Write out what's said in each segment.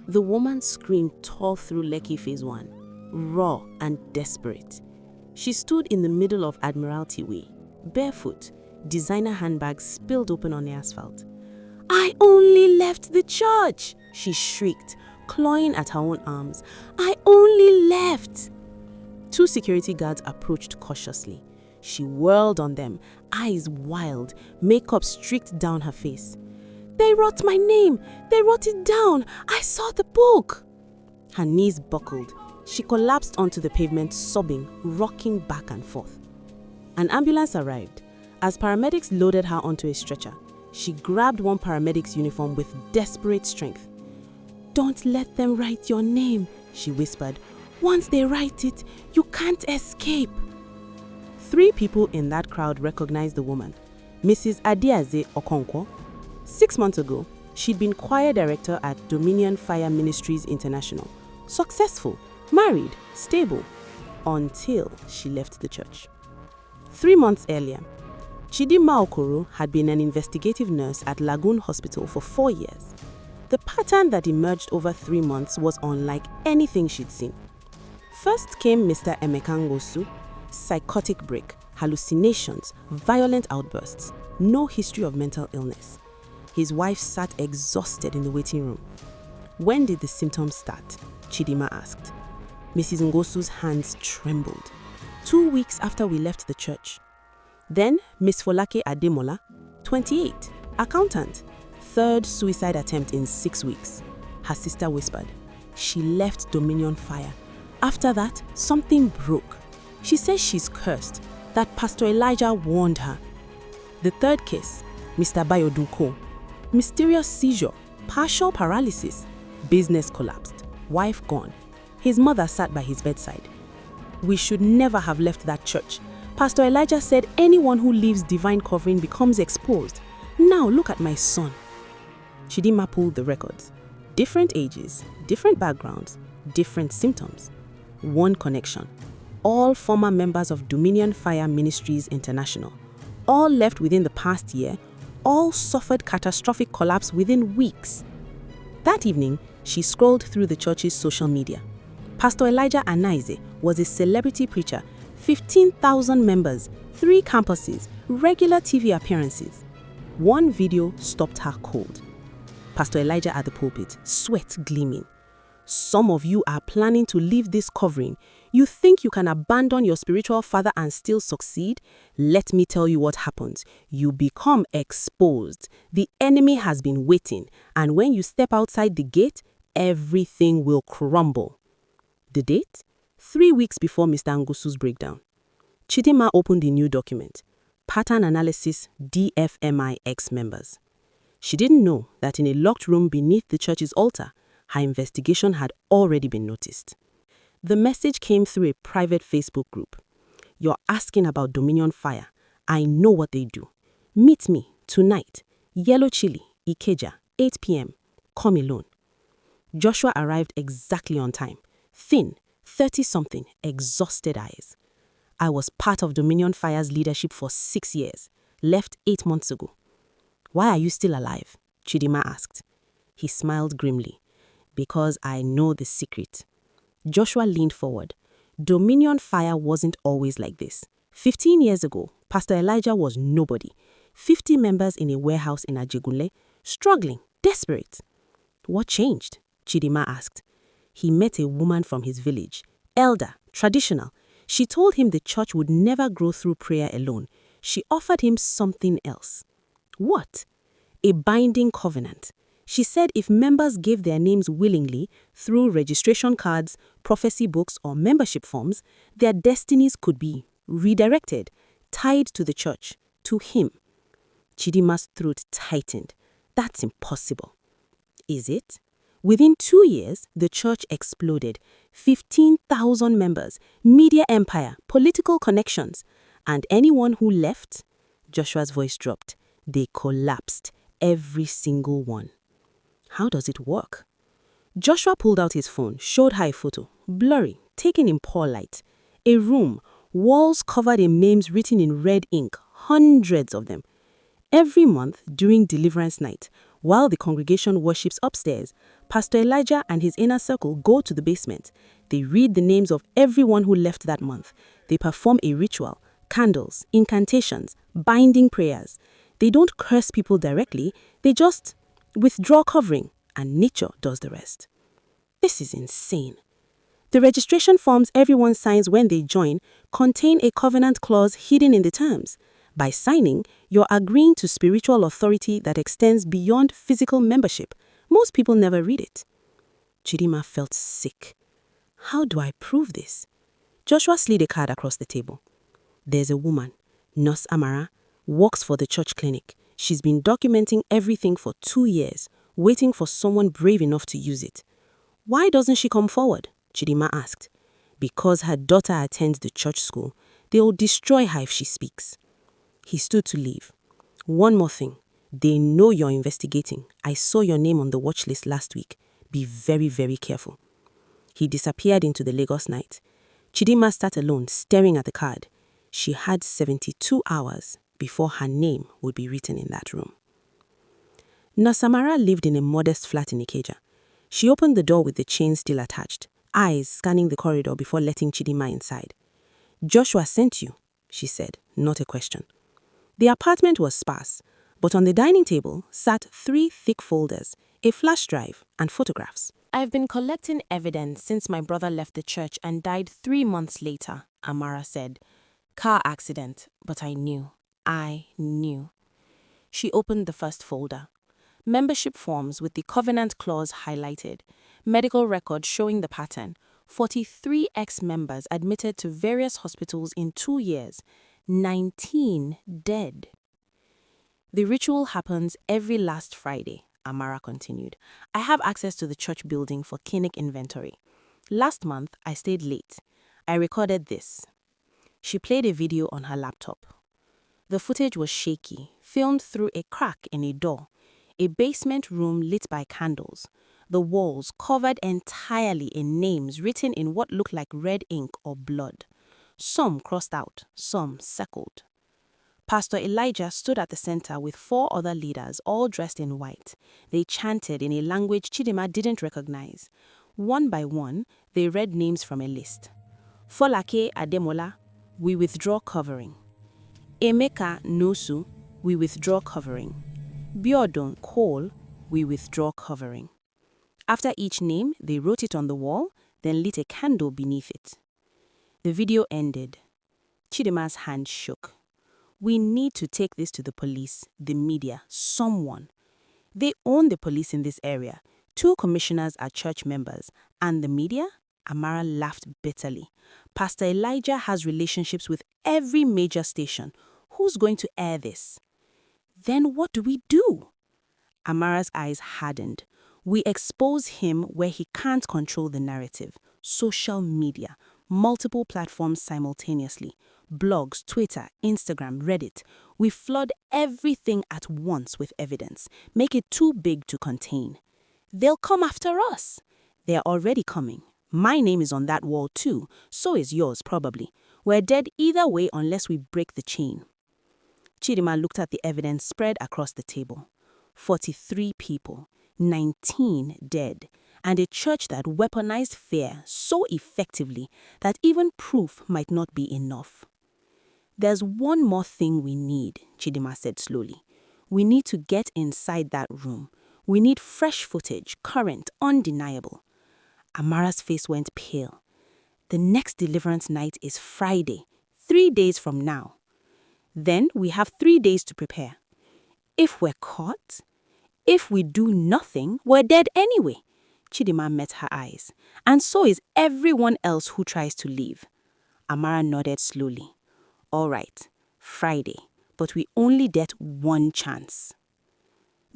The woman's scream tore through Lekki Phase 1, raw and desperate. She stood in the middle of Admiralty Way, barefoot, designer handbags spilled open on the asphalt. "I only left the church!" she shrieked, clawing at her own arms. "I only left!" 2 security guards approached cautiously. She whirled on them, eyes wild, makeup streaked down her face. "They wrote my name! They wrote it down! I saw the book!" Her knees buckled. She collapsed onto the pavement, sobbing, rocking back and forth. An ambulance arrived. As paramedics loaded her onto a stretcher, she grabbed one paramedic's uniform with desperate strength. "Don't let them write your name," she whispered. "Once they write it, you can't escape." 3 people in that crowd recognized the woman, Mrs. Adiaze Okonkwo. 6 months ago, she'd been choir director at Dominion Fire Ministries International. Successful, married, stable, until she left the church. 3 months earlier, Chidinma Okoro had been an investigative nurse at Lagoon Hospital for 4 years. The pattern that emerged over 3 months was unlike anything she'd seen. First came Mr. Emekangosu, psychotic break, hallucinations, violent outbursts, no history of mental illness. His wife sat exhausted in the waiting room. "When did the symptoms start?" Chidinma asked. Mrs. Ngosu's hands trembled. 2 weeks after we left the church. Then Miss Folake Ademola, 28, accountant, 3rd suicide attempt in 6 weeks. Her sister whispered. She left Dominion Fire. After that, something broke. She says she's cursed, that Pastor Elijah warned her. The 3rd case, Mr. Bayodunko, mysterious seizure, partial paralysis, business collapsed, wife gone. His mother sat by his bedside. "We should never have left that church. Pastor Elijah said anyone who leaves divine covering becomes exposed. Now look at my son." Chidinma pulled the records. Different ages, different backgrounds, different symptoms. One connection. All former members of Dominion Fire Ministries International. All left within the past year. All suffered catastrophic collapse within weeks. That evening, she scrolled through the church's social media. Pastor Elijah Anaize was a celebrity preacher, 15,000 members, 3 campuses, regular TV appearances. One video stopped her cold. Pastor Elijah at the pulpit, sweat gleaming. "Some of you are planning to leave this covering. You think you can abandon your spiritual father and still succeed? Let me tell you what happens. You become exposed. The enemy has been waiting, and when you step outside the gate, everything will crumble." The date? 3 weeks before Mr. Ngusu's breakdown. Chidinma opened a new document, Pattern Analysis DFMI ex-members. She didn't know that in a locked room beneath the church's altar, her investigation had already been noticed. The message came through a private Facebook group. "You're asking about Dominion Fire. I know what they do. Meet me tonight, Yellow Chili, Ikeja, 8 p.m. Come alone." Joshua arrived exactly on time. Thin, 30-something, exhausted eyes. "I was part of Dominion Fire's leadership for 6 years. Left 8 months ago." "Why are you still alive?" Chidinma asked. He smiled grimly. "Because I know the secret." Joshua leaned forward. Dominion Fire wasn't always like this. 15 years ago, Pastor Elijah was nobody. 50 members in a warehouse in Ajegunle, struggling, desperate. "What changed?" Chidinma asked. He met a woman from his village, elder, traditional. She told him the church would never grow through prayer alone. She offered him something else. What? A binding covenant. She said if members gave their names willingly through registration cards, prophecy books, or membership forms, their destinies could be redirected, tied to the church, to him. Chidinma's throat tightened. That's impossible. Is it? Within 2 years, the church exploded. 15,000 members, media empire, political connections. And anyone who left? Joshua's voice dropped. They collapsed, every single one. How does it work? Joshua pulled out his phone, showed her a photo, blurry, taken in poor light. A room, walls covered in names written in red ink, hundreds of them. Every month during Deliverance Night, while the congregation worships upstairs, Pastor Elijah and his inner circle go to the basement. They read the names of everyone who left that month. They perform a ritual, candles, incantations, binding prayers. They don't curse people directly, they just withdraw covering, and nature does the rest. This is insane. The registration forms everyone signs when they join contain a covenant clause hidden in the terms. By signing, you're agreeing to spiritual authority that extends beyond physical membership. Most people never read it. Chidinma felt sick. How do I prove this? Joshua slid a card across the table. There's a woman, Nurse Amara, works for the church clinic. She's been documenting everything for 2 years, waiting for someone brave enough to use it. Why doesn't she come forward? Chidinma asked. Because her daughter attends the church school. They'll destroy her if she speaks. He stood to leave. One more thing. They know you're investigating. I saw your name on the watch list last week. Be very, very careful. He disappeared into the Lagos night. Chidinma sat alone, staring at the card. She had 72 hours before her name would be written in that room. Nurse Amara lived in a modest flat in Ikeja. She opened the door with the chain still attached, eyes scanning the corridor before letting Chidinma inside. Joshua sent you, she said, not a question. The apartment was sparse, but on the dining table sat 3 thick folders, a flash drive, and photographs. I've been collecting evidence since my brother left the church and died 3 months later, Amara said. Car accident, but I knew. She opened the first folder. Membership forms with the covenant clause highlighted. Medical records showing the pattern. 43 ex-members admitted to various hospitals in 2 years. 19 dead. The ritual happens every last Friday, Amara continued. I have access to the church building for clinic inventory. Last month, I stayed late. I recorded this. She played a video on her laptop. The footage was shaky, filmed through a crack in a door. A basement room lit by candles. The walls covered entirely in names written in what looked like red ink or blood. Some crossed out, some circled. Pastor Elijah stood at the center with 4 other leaders, all dressed in white. They chanted in a language Chidinma didn't recognize. One by one, they read names from a list. Folake Ademola, we withdraw covering. Emeka Nosu, we withdraw covering. Biodun Cole, we withdraw covering. After each name, they wrote it on the wall, then lit a candle beneath it. The video ended. Chidinma's hand shook. We need to take this to the police, the media, someone. They own the police in this area. 2 commissioners are church members. And the media? Amara laughed bitterly. Pastor Elijah has relationships with every major station. Who's going to air this? Then what do we do? Amara's eyes hardened. We expose him where he can't control the narrative. Social media, multiple platforms simultaneously. Blogs, Twitter, Instagram, Reddit. We flood everything at once with evidence. Make it too big to contain. They'll come after us. They're already coming. My name is on that wall too. So is yours probably. We're dead either way unless we break the chain. Chidinma looked at the evidence spread across the table. 43 people, 19 dead, and a church that weaponized fear so effectively that even proof might not be enough. There's one more thing we need, Chidinma said slowly. We need to get inside that room. We need fresh footage, current, undeniable. Amara's face went pale. The next deliverance night is Friday, 3 days from now. Then we have 3 days to prepare. If we're caught, if we do nothing, we're dead anyway. Chidinma met her eyes. And so is everyone else who tries to leave. Amara nodded slowly. All right, Friday, but we only get one chance.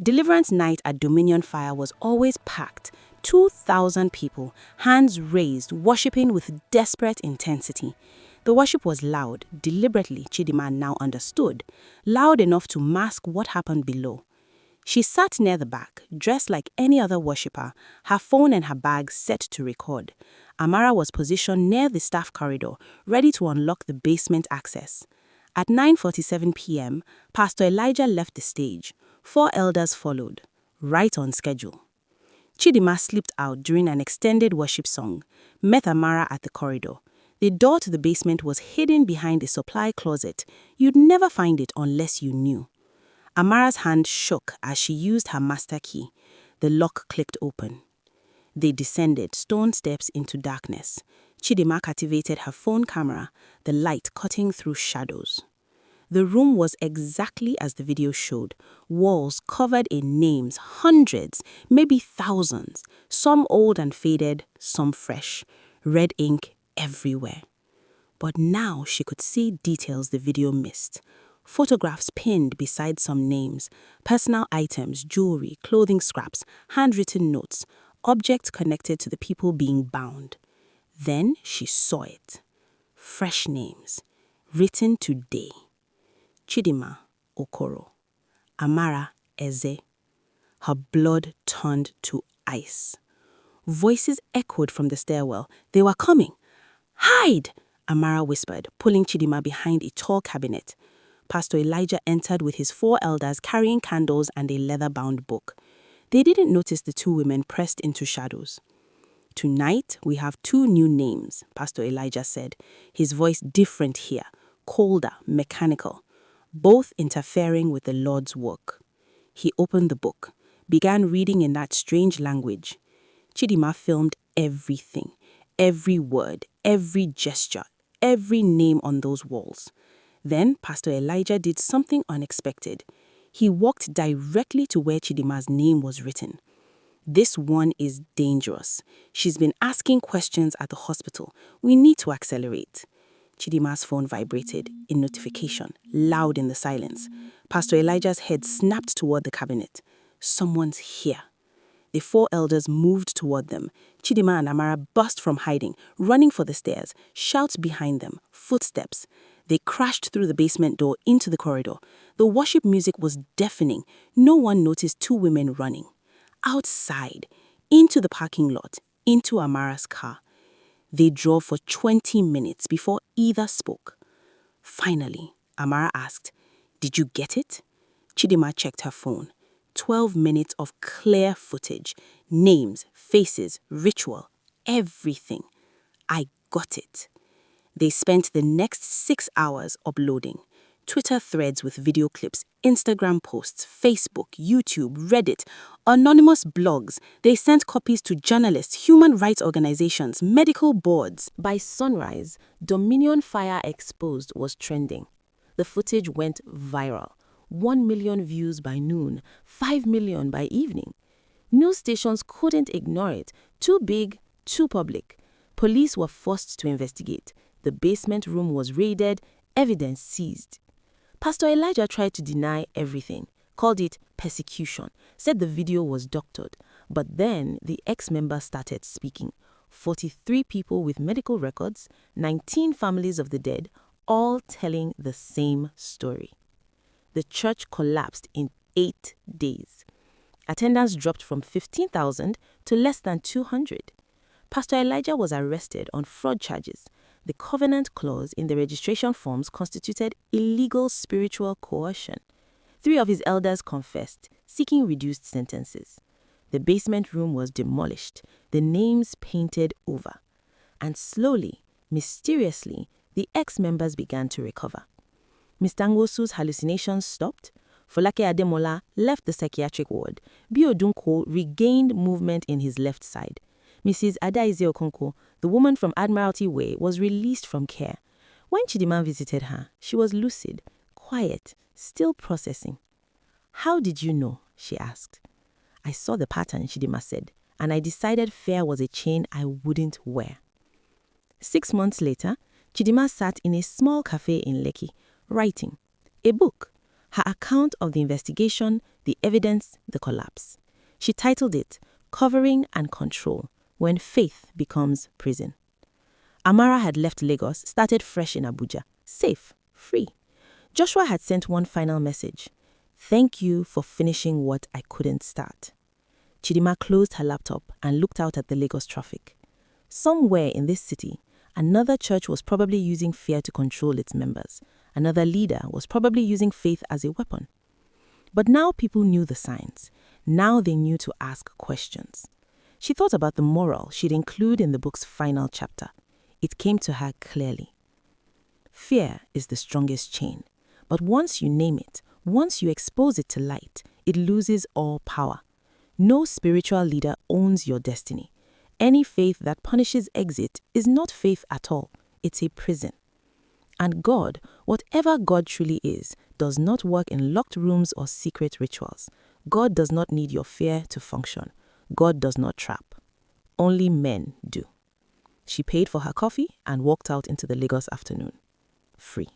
Deliverance night at Dominion Fire was always packed. 2,000 people, hands raised, worshipping with desperate intensity. The worship was loud, deliberately, Chidinma now understood, loud enough to mask what happened below. She sat near the back, dressed like any other worshipper, her phone and her bag set to record. Amara was positioned near the staff corridor, ready to unlock the basement access. At 9:47 p.m., Pastor Elijah left the stage. 4 elders followed, right on schedule. Chidinma slipped out during an extended worship song, met Amara at the corridor. The door to the basement was hidden behind a supply closet. You'd never find it unless you knew. Amara's hand shook as she used her master key. The lock clicked open. They descended stone steps into darkness. Chidinma activated her phone camera, the light cutting through shadows. The room was exactly as the video showed. Walls covered in names, hundreds, maybe thousands, some old and faded, some fresh. Red ink everywhere. But now she could see details the video missed. Photographs pinned beside some names, personal items, jewelry, clothing scraps, handwritten notes, objects connected to the people being bound. Then she saw it. Fresh names, written today. Chidinma Okoro, Amara Eze. Her blood turned to ice. Voices echoed from the stairwell. They were coming. "Hide!" Amara whispered, pulling Chidinma behind a tall cabinet. Pastor Elijah entered with his 4 elders carrying candles and a leather-bound book. They didn't notice the 2 women pressed into shadows. "Tonight, we have 2 new names," Pastor Elijah said, his voice different here, colder, mechanical, both interfering with the Lord's work. He opened the book, began reading in that strange language. Chidinma filmed everything, every word, every gesture, every name on those walls. Then Pastor Elijah did something unexpected. He walked directly to where Chidinma's name was written. "This one is dangerous. She's been asking questions at the hospital. We need to accelerate." Chidinma's phone vibrated, a notification, loud in the silence. Pastor Elijah's head snapped toward the cabinet. Someone's here. The 4 elders moved toward them. Chidinma and Amara burst from hiding, running for the stairs, shouts behind them, footsteps. They crashed through the basement door into the corridor. The worship music was deafening. No one noticed 2 women running. Outside, into the parking lot, into Amara's car. They drove for 20 minutes before either spoke. Finally, Amara asked, "Did you get it?" Chidinma checked her phone. 12 minutes of clear footage. Names, faces, ritual, everything. "I got it." They spent the next 6 hours uploading. Twitter threads with video clips, Instagram posts, Facebook, YouTube, Reddit, anonymous blogs. They sent copies to journalists, human rights organizations, medical boards. By sunrise, Dominion Fire Exposed was trending. The footage went viral. 1 million views by noon, 5 million by evening. News stations couldn't ignore it. Too big, too public. Police were forced to investigate. The basement room was raided, evidence seized. Pastor Elijah tried to deny everything, called it persecution, said the video was doctored. But then the ex-member started speaking. 43 people with medical records, 19 families of the dead, all telling the same story. The church collapsed in 8 days. Attendance dropped from 15,000 to less than 200. Pastor Elijah was arrested on fraud charges. The covenant clause in the registration forms constituted illegal spiritual coercion. 3 of his elders confessed, seeking reduced sentences. The basement room was demolished, the names painted over. And slowly, mysteriously, the ex-members began to recover. Mr. Ngosu's hallucinations stopped. Folake Ademola left the psychiatric ward. Biodunko regained movement in his left side. Mrs. Adaize Okonko, the woman from Admiralty Way, was released from care. When Chidinma visited her, she was lucid, quiet, still processing. "How did you know?" she asked. "I saw the pattern," Chidinma said, "and I decided fear was a chain I wouldn't wear." 6 months later, Chidinma sat in a small cafe in Lekki, writing a book, her account of the investigation, the evidence, the collapse. She titled it Covering and Control, When Faith Becomes Prison. Amara had left Lagos, started fresh in Abuja, safe, free. Joshua had sent one final message. "Thank you for finishing what I couldn't start." Chidinma closed her laptop and looked out at the Lagos traffic. Somewhere in this city, another church was probably using fear to control its members. Another leader was probably using faith as a weapon. But now people knew the signs. Now they knew to ask questions. She thought about the moral she'd include in the book's final chapter. It came to her clearly. Fear is the strongest chain, but once you name it, once you expose it to light, it loses all power. No spiritual leader owns your destiny. Any faith that punishes exit is not faith at all. It's a prison. And God, whatever God truly is, does not work in locked rooms or secret rituals. God does not need your fear to function. God does not trap. Only men do. She paid for her coffee and walked out into the Lagos afternoon. Free.